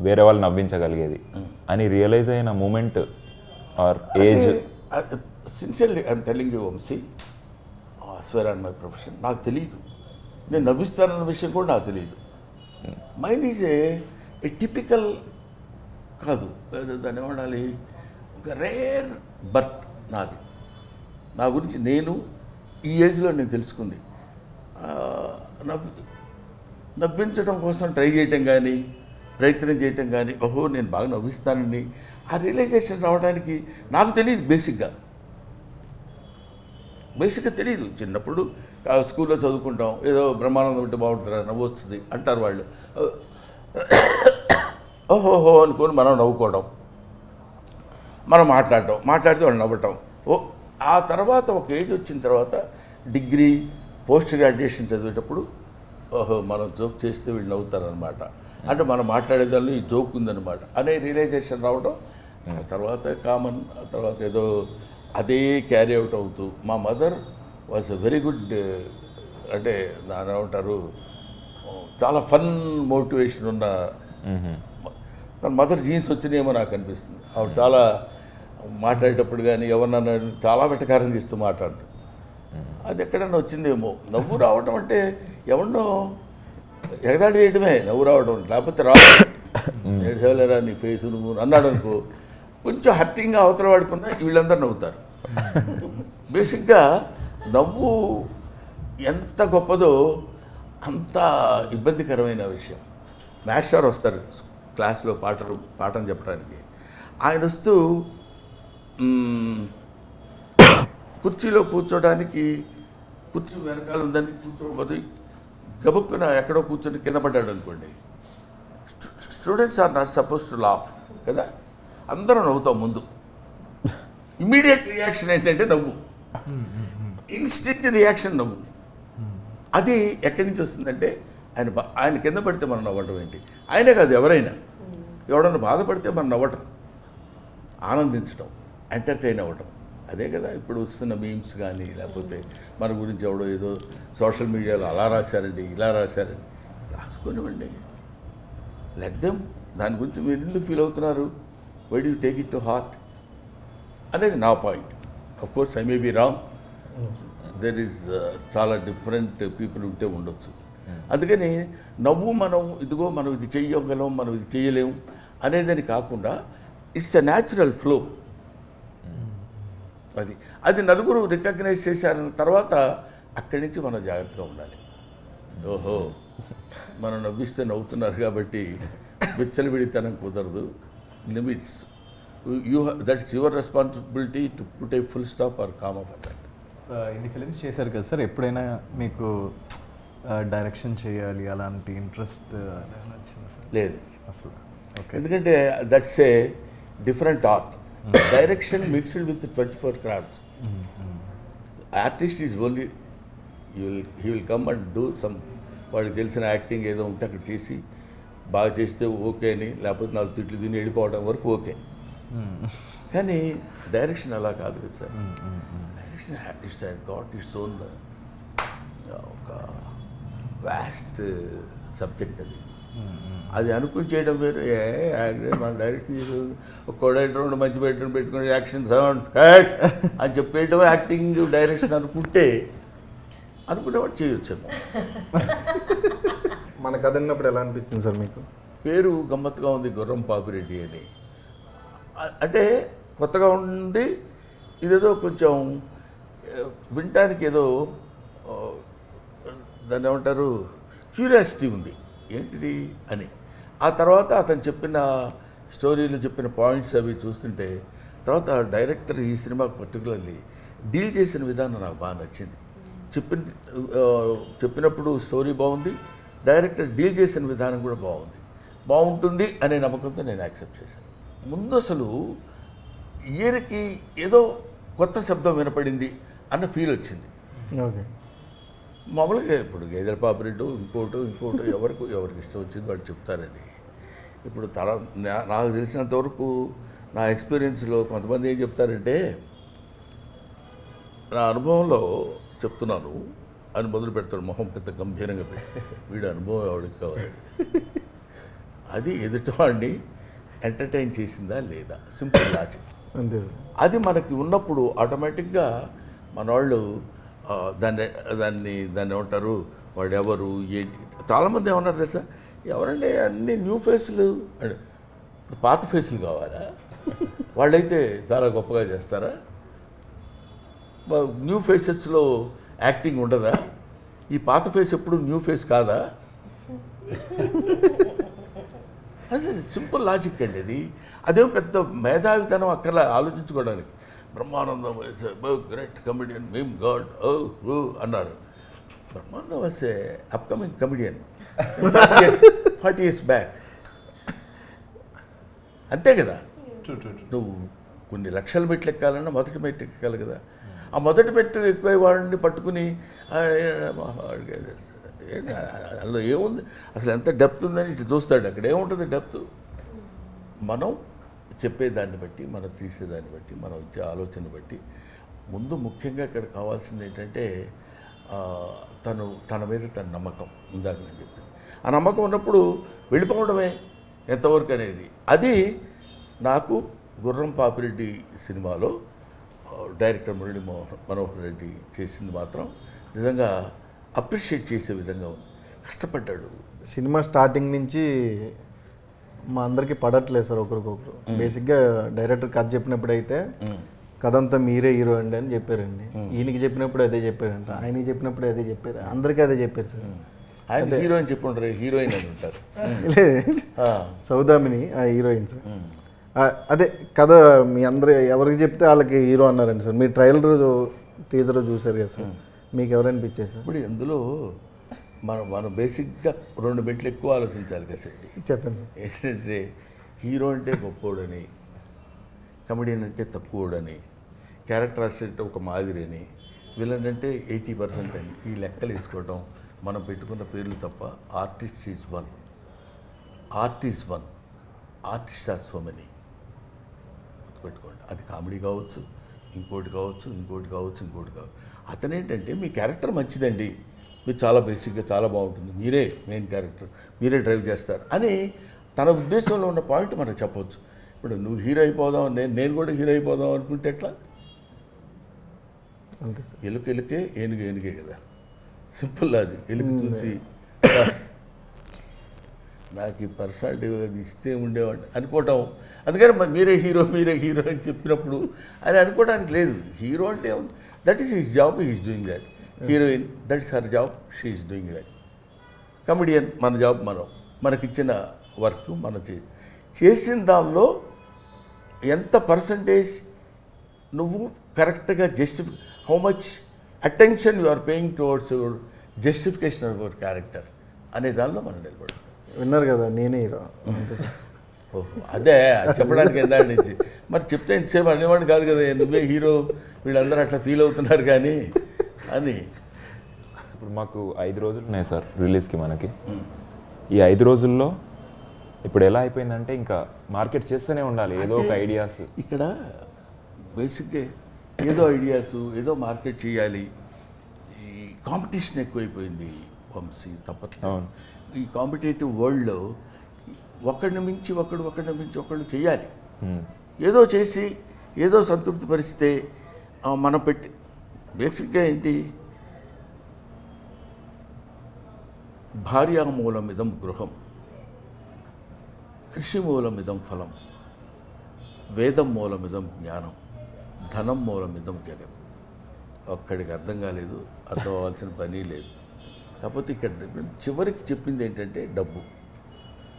వేరే వాళ్ళు నవ్వించగలిగేది అని రియలైజ్ అయిన moment or age? Sincerely I'm telling you Vamshi, swear on my profession, నాకు తెలియదు నేను నవ్విస్తానన్న విషయం కూడా నాకు తెలియదు. మైండ్ ఈజ్ ఏ టిపికల్ కాదు, దాన్ని ఏమనాలి, ఒక రేర్ బర్త్ నాది. నా గురించి నేను ఈ ఏజ్లో నేను తెలుసుకుంది. నవ్వించడం కోసం ట్రై చేయటం కానీ ప్రయత్నం చేయటం కానీ, ఓహో నేను బాగా నవ్విస్తానని ఆ రియలైజేషన్ రావడానికి నాకు తెలియదు. బేసిక్గా తెలియదు. చిన్నప్పుడు స్కూల్లో చదువుకుంటాం, ఏదో బ్రహ్మానందం ఉంటే బాగుంటుందా, నవ్వు వస్తుంది అంటారు వాళ్ళు. ఓహోహో అనుకొని మనం నవ్వుకోవడం, మనం మాట్లాడితే వాళ్ళు నవ్వటం. ఆ తర్వాత ఒక ఏజ్ వచ్చిన తర్వాత డిగ్రీ పోస్ట్ గ్రాడ్యుయేషన్ చదివేటప్పుడు ఓహో మనం జోక్ చేస్తే వీళ్ళు నవ్వుతారనమాట, అంటే మనం మాట్లాడేదాన్ని ఈ జోక్ ఉందన్నమాట అనే రియలైజేషన్ రావడం. ఆ తర్వాత కామన్, ఆ తర్వాత ఏదో అదే క్యారీ అవుట్ అవుతూ. మా mother was a very good, అంటే దాని ఏమంటారు, చాలా ఫన్ మోటివేషన్ ఉన్న, తన మదర్ జీన్స్ వచ్చినాయేమో నాకు అనిపిస్తుంది. ఆవిడ చాలా మాట్లాడేటప్పుడు కానీ ఎవరినన్నా చాలా వెటకారం చేస్తూ మాట్లాడుతుంది. అది ఎక్కడన్నా వచ్చిందేమో. నవ్వు రావడం అంటే ఎవరినో ఎగదాడి చేయడమే నవ్వు రావడం, లేకపోతే ఏడ్చేలేరా నీ ఫేసు నువ్వు అన్నాడు అనుకో, కొంచెం హర్టింగ్గా అవతల వాడుకున్నా వీళ్ళందరూ నవ్వుతారు. బేసిక్గా నవ్వు ఎంత గొప్పదో అంత ఇబ్బందికరమైన విషయం. మాస్టర్ వస్తారు క్లాస్లో పాఠం చెప్పడానికి. ఆయన వస్తూ కుర్చీలో కూర్చోడానికి, కుర్చీ వెనకాల ఉందని కూర్చోకపోతే గబుక్కున ఎక్కడో కూర్చొని కింద పడ్డాడు అనుకోండి. Students are not suppose to laugh కదా, అందరం నవ్వుతాం ముందు. ఇమ్మీడియట్ రియాక్షన్ ఏంటంటే నవ్వు, ఇన్స్టెంట్ రియాక్షన్ నవ్వు. అది ఎక్కడి నుంచి వస్తుందంటే ఆయన కింద పడితే మనం నవ్వటం ఏంటి, ఆయనే కాదు ఎవరైనా, ఎవడన్నా బాధపడితే మనం నవ్వటం, ఆనందించటం, ఎంటర్టైన్ అవ్వటం. అదే కదా ఇప్పుడు వస్తున్న మీమ్స్ కానీ, లేకపోతే మన గురించి ఎవడో ఏదో సోషల్ మీడియాలో అలా రాశారండి ఇలా రాశారండి, రాసుకునివ్వండి, లెట్ దెమ్. దాని గురించి మీరు ఎందుకు ఫీల్ అవుతున్నారు, why do you take it to heart అనేది నా point. Of course I may be wrong, there is చాలా డిఫరెంట్ పీపుల్ ఉంటే ఉండొచ్చు. అందుకని నవ్వు మనం ఇదిగో మనం ఇది చెయ్యగలం మనం ఇది చేయలేము అనేదని కాకుండా ఇట్స్ ఎ న్యాచురల్ ఫ్లో. అది నలుగురు రికగ్నైజ్ చేశారన్న తర్వాత అక్కడి నుంచి మనం జాగ్రత్తగా ఉండాలి. ఓహో మనం నవ్విస్తే నవ్వుతున్నారు కాబట్టి విచ్చలవిడితనం కుదరదు, limits. That's your responsibility to put a full stop or comma for that. ఇన్ని ఫిలిమ్స్ చేశారు కదా సార్, ఎప్పుడైనా మీకు డైరెక్షన్ చేయాలి అలాంటి ఇంట్రెస్ట్ లేదు అసలు? ఓకే, ఎందుకంటే that's a different art. Direction mixed with 24 crafts. Artist is only he will come and do some, వాడికి తెలిసిన యాక్టింగ్ ఏదో ఉంటే అక్కడ చేసి బాగా చేస్తే ఓకే అని, లేకపోతే 4 తిట్లు తిని వెళ్ళిపోవడం వరకు ఓకే. కానీ డైరెక్షన్ అలా కాదు కదా sir. Direction it's got its own ఒక వ్యాస్ట్ సబ్జెక్ట్. అది అనుకుని చేయడం వేరు. మన డైరెక్షన్ ఒక కోడైటర్ మంచి బెడ్రూమ్ పెట్టుకుని యాక్షన్ సౌండ్ కట్ అని చెప్పేయడం యాక్టింగ్ డైరెక్షన్ అనుకునేవాడు చేయొచ్చు. మన కథ విన్నప్పుడు ఎలా అనిపించింది సార్ మీకు? పేరు గమ్మత్తుగా ఉంది, గుర్రం పాపిరెడ్డి అని. అంటే కొత్తగా ఉంది, ఇదేదో కొంచెం వినటానికి ఏదో దాన్ని ఏమంటారు క్యూరియాసిటీ ఉంది ఏంటిది అని. ఆ తర్వాత అతను చెప్పిన స్టోరీలు చెప్పిన పాయింట్స్ అవి చూస్తుంటే తర్వాత డైరెక్టర్ ఈ సినిమాకు పర్టికులర్లీ డీల్ చేసిన విధానం నాకు బాగా నచ్చింది. చెప్పినప్పుడు స్టోరీ బాగుంది, డైరెక్టర్ డీల్ చేసిన విధానం కూడా బాగుంటుంది అనే నమ్మకంతో నేను యాక్సెప్ట్ చేశాను. ముందు అసలు ఇయర్కి ఏదో కొత్త శబ్దం వినపడింది అన్న ఫీల్ వచ్చింది. ఓకే, మామూలుగా ఇప్పుడు గేదెల పాపిరెడ్డు ఇంకోటో ఎవరికి ఇష్టం వచ్చింది వాడు చెప్తారండి. ఇప్పుడు నాకు తెలిసినంతవరకు నా ఎక్స్పీరియన్స్లో కొంతమంది ఏం చెప్తారంటే, నా అనుభవంలో చెప్తున్నాను అని మొదలు పెడతాడు, మొహం పెద్ద గంభీరంగా పెట్టి. వీడు అనుభవం ఎవరికి కావాలి, అది ఎదుటివాడిని ఎంటర్టైన్ చేసిందా లేదా, సింపుల్ లాజిక్. అంతే సార్. అది మనకి ఉన్నప్పుడు ఆటోమేటిక్గా మన వాళ్ళు దాన్ని దాన్ని దాన్ని ఏమంటారు, వాడు ఎవరు ఏంటి. చాలామంది ఏమన్నారు తెలుసా, ఎవరండి అన్ని న్యూ ఫేస్లు అంటే ఇప్పుడు పాత ఫేస్లు కావాలా, వాళ్ళైతే చాలా గొప్పగా చేస్తారా, న్యూ ఫేసెస్లో యాక్టింగ్ ఉండదా, ఈ పాత ఫేస్ ఎప్పుడు న్యూ ఫేస్ కాదా. అది సింపుల్ లాజిక్ అండి. అది అదేం పెద్ద మేధావితనం అక్కడ ఆలోచించుకోవడానికి. బ్రహ్మానందం గ్రేట్ కమెడియన్, మేమ్ గాడ్ ఓ అన్నారు. Brahmanandam was a upcoming comedian 40 years back. అంతే కదా, నువ్వు కొన్ని లక్షల మెట్లు ఎక్కాలన్నా మొదటి మెట్టు ఎక్కాలి కదా. ఆ మొదటి మెట్టు ఎక్కువ వాడిని పట్టుకుని అందులో ఏముంది అసలు, ఎంత డెప్త్ ఉందని ఇటు చూస్తాడు. అక్కడ ఏముంటుంది డెప్త్. మనం చెప్పేదాన్ని బట్టి, మనం తీసేదాన్ని బట్టి, మనం వచ్చే ఆలోచన బట్టి, ముందు ముఖ్యంగా ఇక్కడ కావాల్సింది ఏంటంటే తన మీద తన నమ్మకం. ఇందాక నేను చెప్పాను, ఆ నమ్మకం ఉన్నప్పుడు వెళ్ళిపోవడమే ఎంతవరకు అనేది. అది నాకు గుర్రం పాపిరెడ్డి సినిమాలో డైరెక్టర్ మురళీ మనోహర్ రెడ్డి చేసింది మాత్రం నిజంగా అప్రిషియేట్ చేసే విధంగా ఉంది. కష్టపడ్డాడు. సినిమా స్టార్టింగ్ నుంచి మా అందరికి పడట్లేదు సార్ ఒకరికొకరు. బేసిక్గా డైరెక్టర్ కథ చెప్పినప్పుడు అయితే కథ అంతా మీరే హీరో అండి అని చెప్పారండి. ఈయనకి చెప్పినప్పుడు అదే చెప్పారంట, ఆయనకి చెప్పినప్పుడు అదే చెప్పారు, అందరికీ అదే చెప్పారు సార్. ఆయన హీరోయిన్ చెప్పుంటారు, హీరోయిన్ అని ఉంటారు. సౌదామిని ఆ హీరోయిన్ సార్. అదే కథ మీ అందరు ఎవరికి చెప్తే వాళ్ళకి హీరో అన్నారండి సార్. మీరు ట్రైలర్ టీజర్ చూసారు కదా సార్, మీకు ఎవరనిపించారు సార్? ఇప్పుడు ఇందులో మనం బేసిక్గా 2 మెట్లు ఎక్కువ ఆలోచించాలి కదా సార్. చెప్పండి. ఏంటంటే హీరో అంటే గొప్పోడని, కమెడియన్ అంటే తక్కువడని, క్యారెక్టర్ ఆర్టిస్ట్ అంటే ఒక మాదిరి అని, విలన్ అంటే 80% అని, ఈ లెక్కలు వేసుకోవడం మనం పెట్టుకున్న పేర్లు తప్ప. Artist is one, artist are so many. గుర్తుపెట్టుకోండి. అది కామెడీ కావచ్చు, ఇంకోటి కావచ్చు. అతనేంటంటే మీ క్యారెక్టర్ మంచిదండి, మీరు చాలా బేసిక్గా చాలా బాగుంటుంది, మీరే మెయిన్ క్యారెక్టర్, మీరే డ్రైవ్ చేస్తారు అని తన ఉద్దేశంలో ఉన్న పాయింట్ మనం చెప్పవచ్చు. ఇప్పుడు నువ్వు హీరో అయిపోదాం, నేను కూడా హీరో అయిపోదాం అనుకుంటే ఎట్లా? అంతే సార్. ఎలుకే ఏనుగే కదా, సింపుల్ లాజిక్. ఎలుక చూసి నాకు ఈ పర్సనాలిటీ ఇస్తే ఉండేవాడిని అనుకోవటం. అందుకని మీరే హీరో అని చెప్పినప్పుడు అని అనుకోవడానికి లేదు. హీరో అంటే that is his job, he is doing that. Heroine that is her job, she is doing that. Comedian మన జాబ్, మనకిచ్చిన వర్క్ మనం చేసిన దానిలో ఎంత పర్సంటేజ్ నువ్వు కరెక్ట్గా how much attention you are paying towards your justification of your character అనే దానిలో మనం నిలబడి విన్నారు కదా, నేనే హీరో. అంతే సార్. ఓహో, అదే చెప్పడానికి ఎందాడి నుంచి మరి చెప్తే ఇంతసేపు అనేవాడిని కాదు కదా, నువ్వే హీరో, వీళ్ళందరూ అట్లా ఫీల్ అవుతున్నారు కానీ అని. ఇప్పుడు మాకు 5 రోజులు ఉన్నాయి సార్ రిలీజ్కి. మనకి ఈ 5 రోజుల్లో ఇప్పుడు ఎలా అయిపోయిందంటే ఇంకా మార్కెట్ చేస్తూనే ఉండాలి ఏదో ఒక ఐడియాస్. ఇక్కడ బేసిక్గా ఏదో ఐడియాస్, ఏదో మార్కెట్ చేయాలి. ఈ కాంపిటీషన్ ఎక్కువైపోయింది వంశీ, తప్పట్లేదు. ఈ కాంపిటేటివ్ వరల్డ్లో ఒకడిని మించి ఒకడు చేయాలి. ఏదో చేసి ఏదో సంతృప్తి పరిస్తే మనం పెట్టి బేసిక్గా ఏంటి, భార్యామూలమిదం గృహం, కృషిమూలమిదం ఫలం, వేదం మూలమిదం జ్ఞానం, ధనం మూలమిదం జగత్. ఒక్కడికి అర్థం కాలేదు, అర్థం అవ్వాల్సిన పని లేదు. కాకపోతే ఇక్కడ చివరికి చెప్పింది ఏంటంటే డబ్బు.